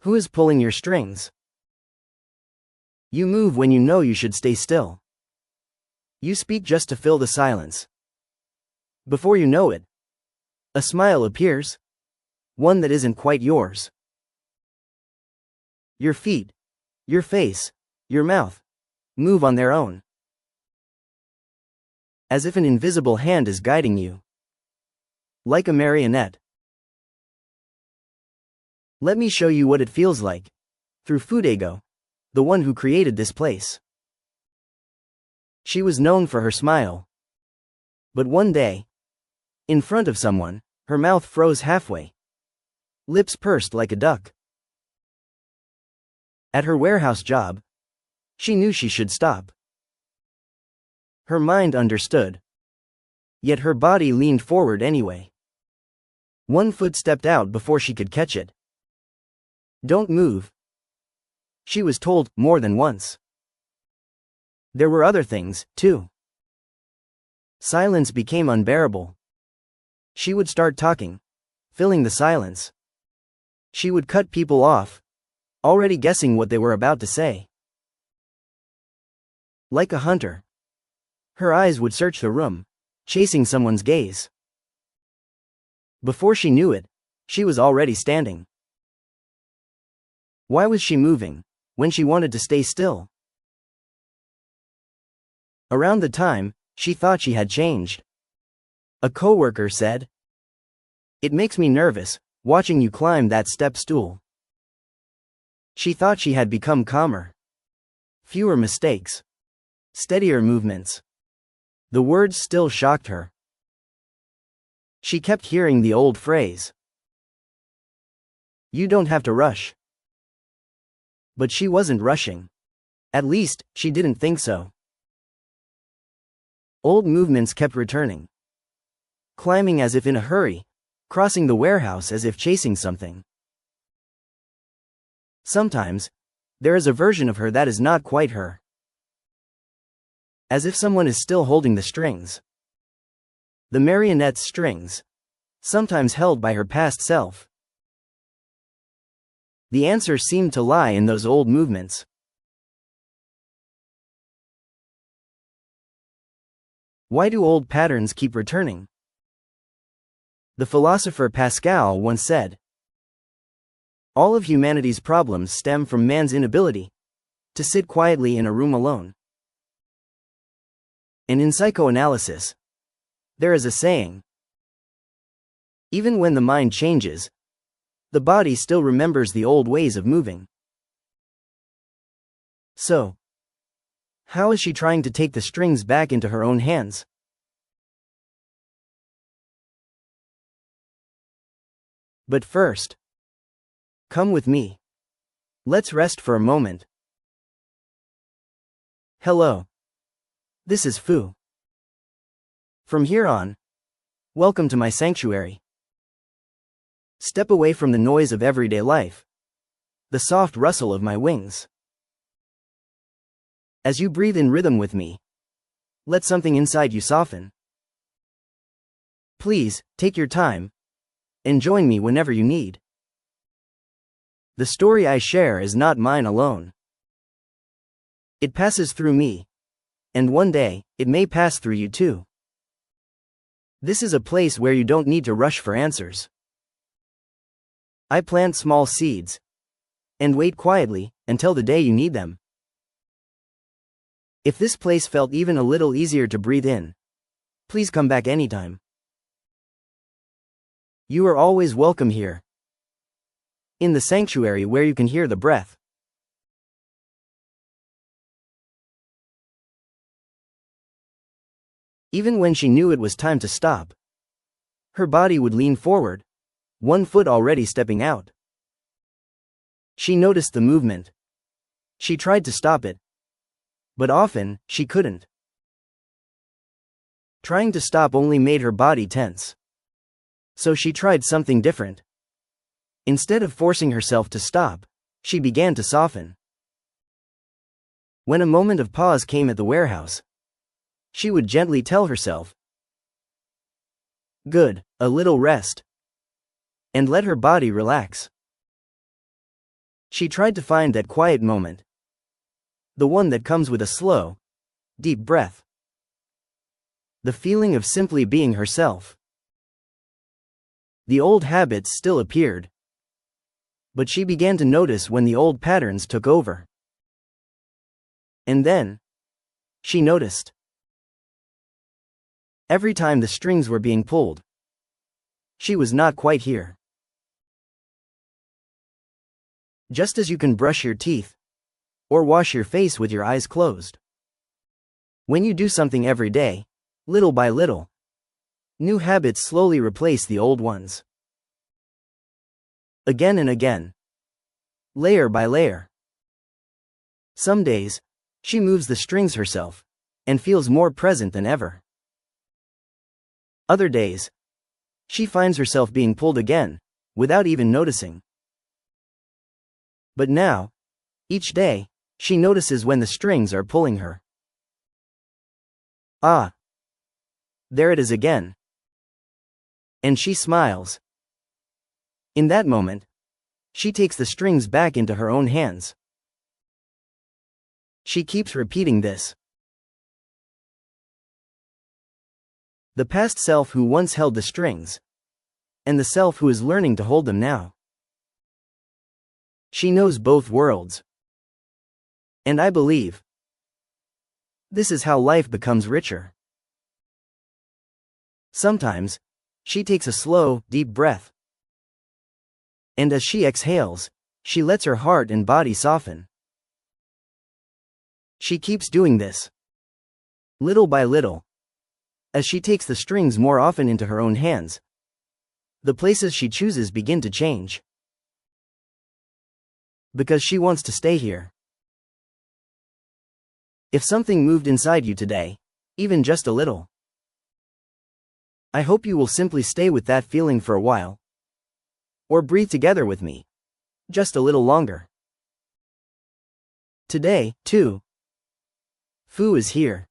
Who is pulling your strings? You move when you know you should stay still. You speak just to fill the silence. Before you know it, a smile appears, one that isn't quite yours. Your feet, your face, your mouth move on their own, as if an invisible hand is guiding you, like a marionette. Let me show you what it feels like, through Fudago, the one who created this place. She was known for her smile. But one day, in front of someone, her mouth froze halfway. Lips pursed like a duck. At her warehouse job, she knew she should stop. Her mind understood. Yet her body leaned forward anyway. One foot stepped out before she could catch it. Don't move, she was told more than once. There were other things, too. Silence became unbearable. She would start talking, filling the silence. She would cut people off, already guessing what they were about to say. Like a hunter, her eyes would search the room, chasing someone's gaze. Before she knew it, she was already standing. Why was she moving, when she wanted to stay still? Around the time, she thought she had changed. A coworker said, "It makes me nervous, watching you climb that step stool." She thought she had become calmer. Fewer mistakes. Steadier movements. The words still shocked her. She kept hearing the old phrase, "You don't have to rush." But she wasn't rushing. At least, she didn't think so. Old movements kept returning. Climbing as if in a hurry, crossing the warehouse as if chasing something. Sometimes, there is a version of her that is not quite her. As if someone is still holding the strings. The marionette's strings, sometimes held by her past self. The answer seemed to lie in those old movements. Why do old patterns keep returning? The philosopher Pascal once said, "All of humanity's problems stem from man's inability to sit quietly in a room alone." And in psychoanalysis, there is a saying, even when the mind changes, the body still remembers the old ways of moving. So, how is she trying to take the strings back into her own hands? But first, come with me. Let's rest for a moment. Hello. This is Fu. From here on, welcome to my sanctuary. Step away from the noise of everyday life, the soft rustle of my wings. As you breathe in rhythm with me, let something inside you soften. Please, take your time, and join me whenever you need. The story I share is not mine alone. It passes through me, and one day, it may pass through you too. This is a place where you don't need to rush for answers. I plant small seeds, and wait quietly, until the day you need them. If this place felt even a little easier to breathe in, please come back anytime. You are always welcome here. In the sanctuary where you can hear the breath. Even when she knew it was time to stop, her body would lean forward, one foot already stepping out. She noticed the movement. She tried to stop it. But often, she couldn't. Trying to stop only made her body tense. So she tried something different. Instead of forcing herself to stop, she began to soften. When a moment of pause came at the warehouse, she would gently tell herself, "Good, a little rest." And let her body relax. She tried to find that quiet moment. The one that comes with a slow, deep breath. The feeling of simply being herself. The old habits still appeared. But she began to notice when the old patterns took over. And then, she noticed. Every time the strings were being pulled, she was not quite here. Just as you can brush your teeth, or wash your face with your eyes closed. When you do something every day, little by little, new habits slowly replace the old ones. Again and again. Layer by layer. Some days, she moves the strings herself, and feels more present than ever. Other days, she finds herself being pulled again, without even noticing. But now, each day, she notices when the strings are pulling her. Ah! There it is again. And she smiles. In that moment, she takes the strings back into her own hands. She keeps repeating this. The past self who once held the strings, and the self who is learning to hold them now. She knows both worlds. And I believe this is how life becomes richer. Sometimes, she takes a slow, deep breath. And as she exhales, she lets her heart and body soften. She keeps doing this. Little by little. As she takes the strings more often into her own hands, the places she chooses begin to change. Because she wants to stay here. If something moved inside you today, even just a little, I hope you will simply stay with that feeling for a while. Or breathe together with me. Just a little longer. Today, too. Fu is here.